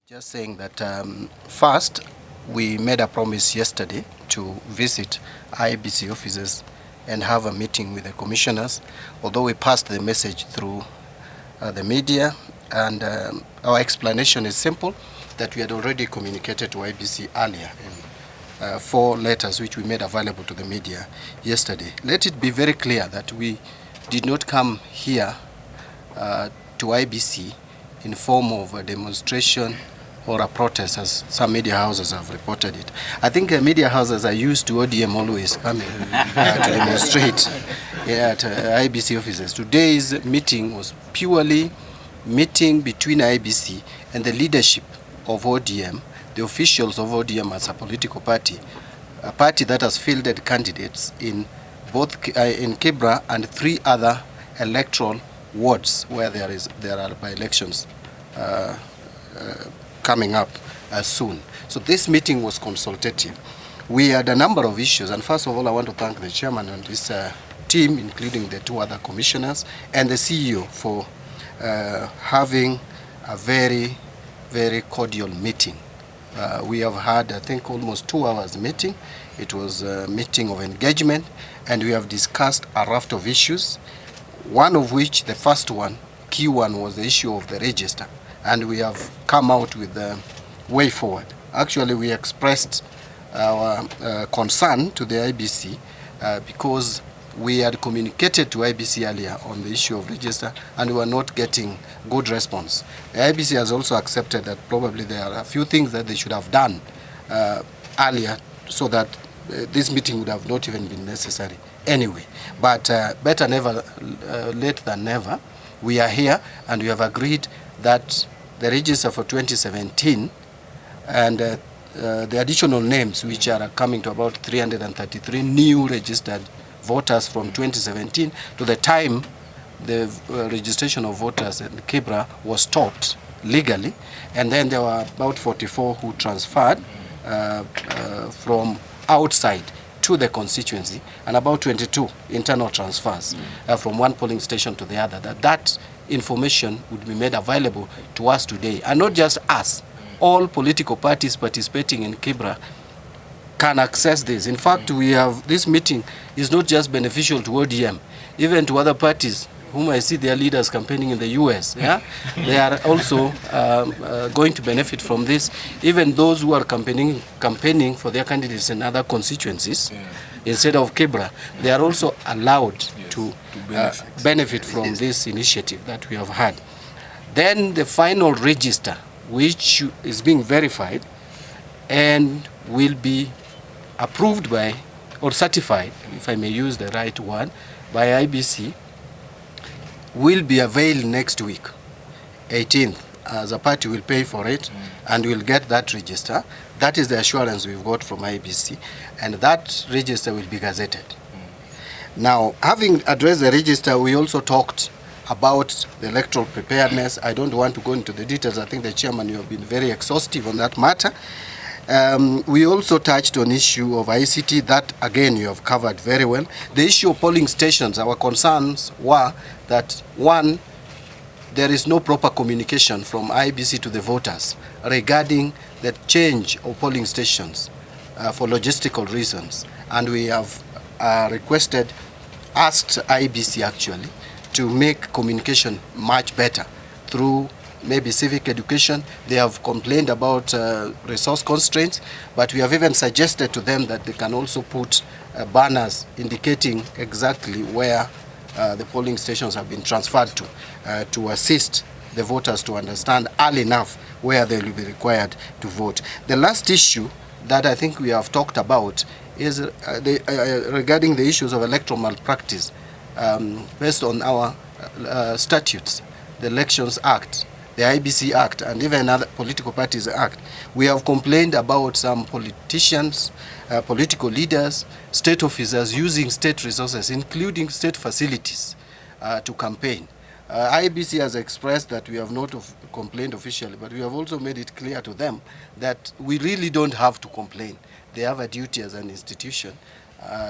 Just saying that first, we made a promise yesterday to visit Iebc offices and have a meeting with the commissioners, although we passed the message through the media, and our explanation is simple, that we had already communicated to Iebc earlier in 4 letters which we made available to the media yesterday. Let it be very clear that we did not come here to Iebc in form of a demonstration or a protest, as some media houses have reported it. I think media houses are used to ODM always coming to demonstrate at Iebc offices. Today's meeting was purely meeting between Iebc and the leadership of ODM, the officials of ODM as a political party, a party that has fielded candidates in both in Kibra and 3 other electoral wards where there are by-elections coming up soon. So this meeting was consultative. We had a number of issues, and first of all I want to thank the chairman and his team, including the 2 other commissioners and the CEO, for having a very, very cordial meeting. We have had, I think, almost 2 hours meeting. It was a meeting of engagement, and we have discussed a raft of issues, one of which, the first one, key one, was the issue of the register. And we have come out with the way forward. Actually, we expressed our concern to the Iebc because we had communicated to Iebc earlier on the issue of register, and we were not getting good response. The Iebc has also accepted that probably there are a few things that they should have done earlier, so that this meeting would have not even been necessary anyway. But better never late than never. We are here, and we have agreed that the register for 2017 and the additional names, which are coming to about 333 new registered voters from 2017 to the time the registration of voters in Kibra was stopped legally, and then there were about 44 who transferred from outside to the constituency, and about 22 internal transfers from one polling station to the other. That information would be made available to us today, and not just us. All political parties participating in Kibra can access this. In fact, we have, this meeting is not just beneficial to ODM, even to other parties whom I see their leaders campaigning in the US. Yeah? They are also going to benefit from this. Even those who are campaigning for their candidates in other constituencies, instead of Kibra, they are also allowed to benefit from this initiative that we have had. Then the final register, which is being verified and will be approved by, or certified, if I may use the right word, by Iebc, will be availed next week, 18th. As a party will pay for it, and we'll get that register. That is the assurance we've got from Iebc, and that register will be gazetted. Now, having addressed the register, we also talked about the electoral preparedness. I don't want to go into the details. I think the chairman, you have been very exhaustive on that matter. We also touched on issue of ICT. That again you have covered very well. The issue of polling stations, our concerns were that, one, there is no proper communication from Iebc to the voters regarding the change of polling stations for logistical reasons, and we have asked Iebc actually to make communication much better through maybe civic education. They have complained about resource constraints, but we have even suggested to them that they can also put banners indicating exactly where the polling stations have been transferred to assist the voters to understand early enough where they will be required to vote. The last issue that I think we have talked about is regarding the issues of electoral malpractice based on our statutes, the Elections Act, the Iebc Act, and even other political parties Act. We have complained about some politicians, political leaders, state officers using state resources, including state facilities, to campaign. Iebc has expressed that we have not complained officially, but we have also made it clear to them that we really don't have to complain. They have a duty as an institution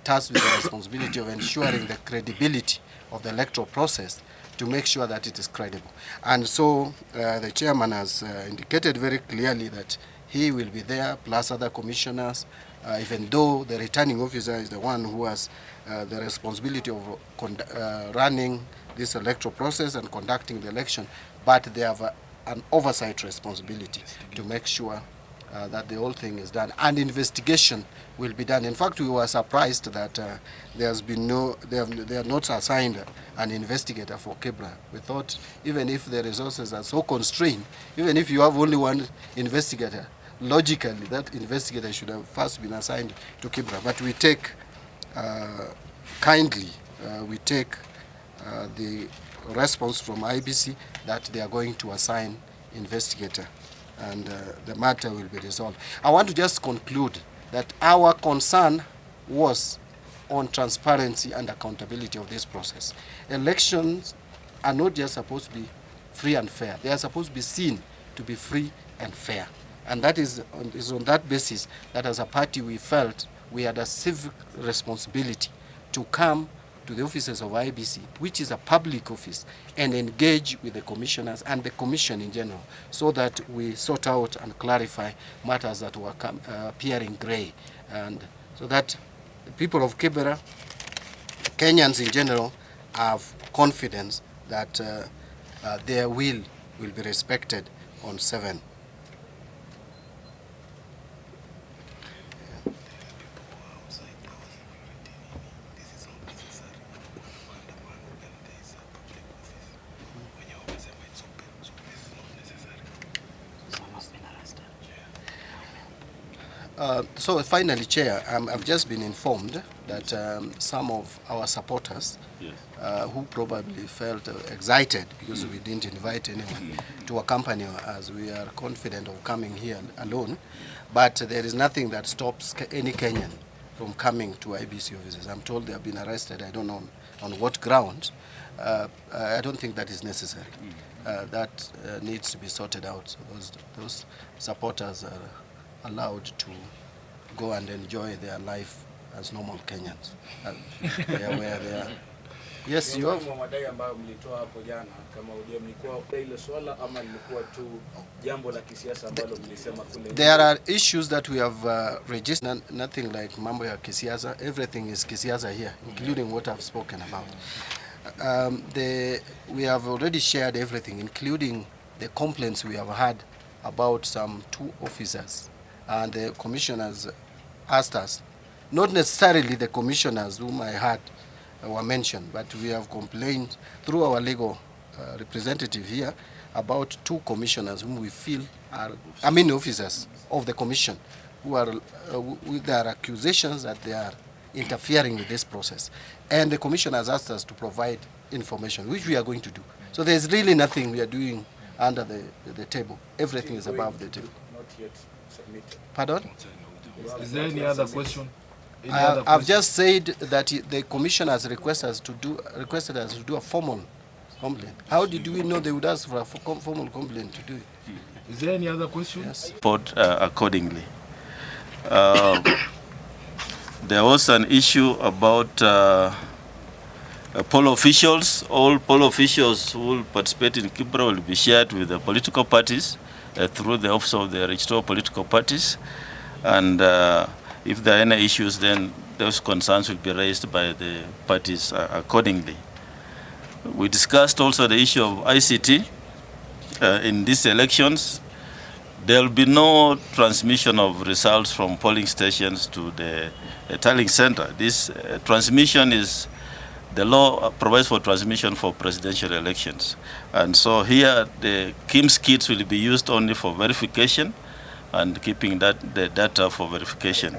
tasked with the responsibility of ensuring the credibility of the electoral process to make sure that it is credible. And so the chairman has indicated very clearly that he will be there, plus other commissioners, even though the returning officer is the one who has the responsibility of running this electoral process and conducting the election, but they have an oversight responsibility to make sure that the whole thing is done, and investigation will be done. In fact, we were surprised that they have not assigned an investigator for Kibra. We thought even if the resources are so constrained, even if you have only one investigator, logically that investigator should have first been assigned to Kibra. But we take kindly, we take the response from Iebc that they are going to assign investigator, and the matter will be resolved. I want to just conclude that our concern was on transparency and accountability of this process. Elections are not just supposed to be free and fair. They are supposed to be seen to be free and fair. And that is on that basis that as a party we felt we had a civic responsibility to come to the offices of Iebc, which is a public office, and engage with the commissioners and the commission in general, so that we sort out and clarify matters that were appearing grey, and so that the people of Kibra, Kenyans in general, have confidence that their will be respected on 7. So finally, Chair, I've just been informed that some of our supporters, yes, who probably felt excited because we didn't invite anyone to accompany us, we are confident of coming here alone, but there is nothing that stops any Kenyan from coming to Iebc offices. I'm told they have been arrested. I don't know on what grounds. I don't think that is necessary. That needs to be sorted out. So those supporters are allowed to go and enjoy their life as normal Kenyans. They are where they are. Yes, you have. There are issues that we have registered, nothing like mambo ya kisiasa. Everything is kisiasa here, including what I've spoken about. We have already shared everything, including the complaints we have had about some 2 officers. And the commissioners asked us, not necessarily the commissioners whom I had were mentioned, but we have complained through our legal representative here about 2 commissioners whom we feel are, officers of the commission, who are with their accusations that they are interfering with this process. And the commission has asked us to provide information, which we are going to do. So there's really nothing we are doing under the table. Everything is above the table. Not yet submitted. Pardon? Is there any other question? I've just said that the commission has requested us to do a formal complaint. How did we know they would ask for a formal complaint to do it? Is there any other question? Yes. Report accordingly. There was an issue about poll officials. All poll officials who will participate in Kibra will be shared with the political parties through the Office of the Registrar of Political Parties. And if there are any issues, then those concerns will be raised by the parties accordingly. We discussed also the issue of ICT in these elections. There will be no transmission of results from polling stations to the tallying center. This transmission is, the law provides for transmission for presidential elections. And so here the KIMS kits will be used only for verification and keeping the data for verification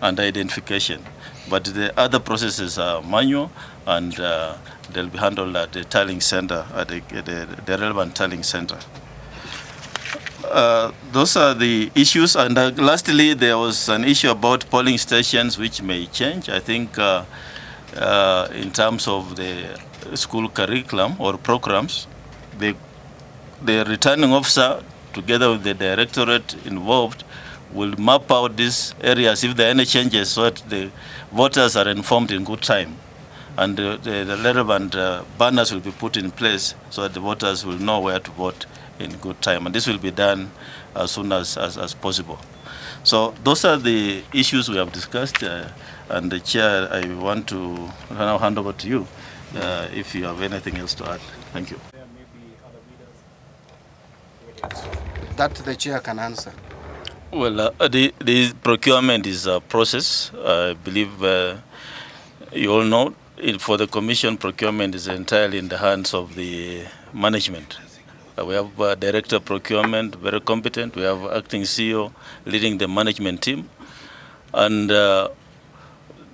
and identification. But the other processes are manual, and they'll be handled at the tallying center, at the relevant tallying center. Those are the issues. And lastly, there was an issue about polling stations which may change. I think in terms of the school curriculum or programs, the returning officer, together with the directorate involved, will map out these areas if there are any changes so that the voters are informed in good time. and the relevant banners will be put in place so that the voters will know where to vote in good time. And this will be done as soon as possible. So those are the issues we have discussed. And the Chair, I want to now hand over to you if you have anything else to add. Thank you. That the Chair can answer. Well, the procurement is a process. I believe you all know for the Commission, procurement is entirely in the hands of the management. We have Director Procurement, very competent. We have Acting CEO leading the management team. And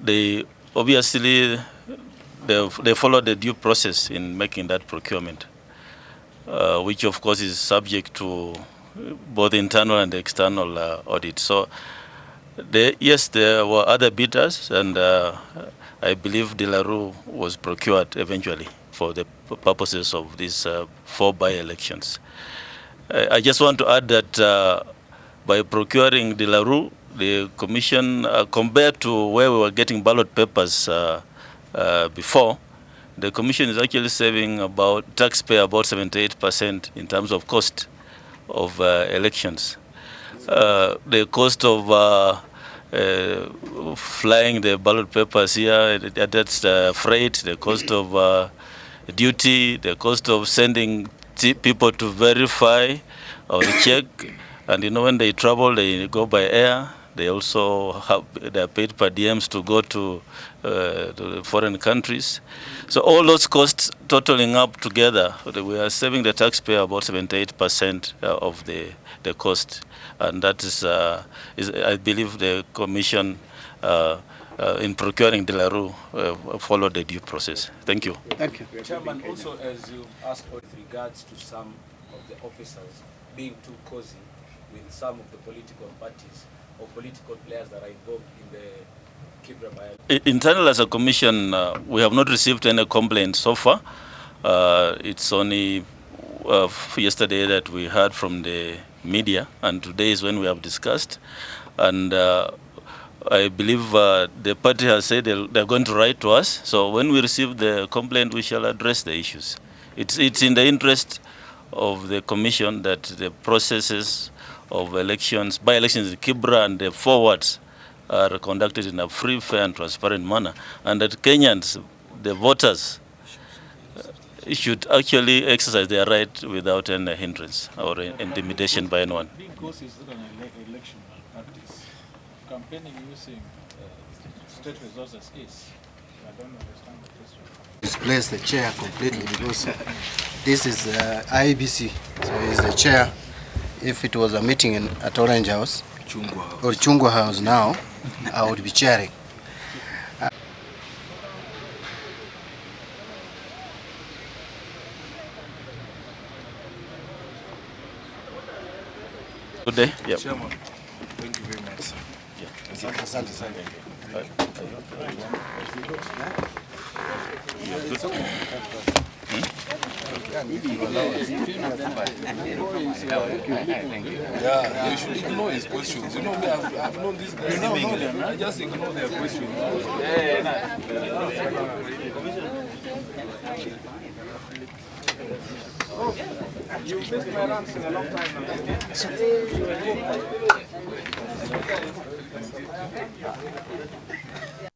they obviously they follow the due process in making that procurement, which of course is subject to both internal and external audit. So yes, there were other bidders, and I believe De La Rue was procured eventually for the purposes of these 4 by-elections. I just want to add that by procuring De La Rue, the Commission, compared to where we were getting ballot papers before, the Commission is actually saving taxpayer about 78% in terms of cost of elections. The cost of flying the ballot papers here, that's the freight, the cost of duty, the cost of sending people to verify or check. And when they travel, they go by air. They also have their paid per diems to go to foreign countries. So all those costs totaling up together, we are saving the taxpayer about 78% of the cost. And that is, I believe, the Commission in procuring De La Rue followed the due process. Thank you. Thank you. Chairman, also as you asked with regards to some of the officers being too cozy with some of the political parties or political players that are involved in the Kibra by. Internal as a commission, we have not received any complaints so far. It's only yesterday that we heard from the media, and today is when we have discussed. And I believe the party has said they're going to write to us. So when we receive the complaint, we shall address the issues. It's in the interest of the commission that the processes of elections, by-elections in Kibra and the forwards are conducted in a free, fair and transparent manner, and that Kenyans, the voters, should actually exercise their right without any hindrance or intimidation by anyone. Because it's not an election practice. Campaigning using state resources is. I don't understand the question. Displace the chair completely because this is Iebc, so he's the chair. If it was a meeting at Orange House or Chungwa House now, I would be chairing. Good day. Yep. Chairman, thank you very much, sir. Yeah, you should ignore his questions. You know me, I've known this guy. I just ignore their questions. You missed my ranks in a long time now.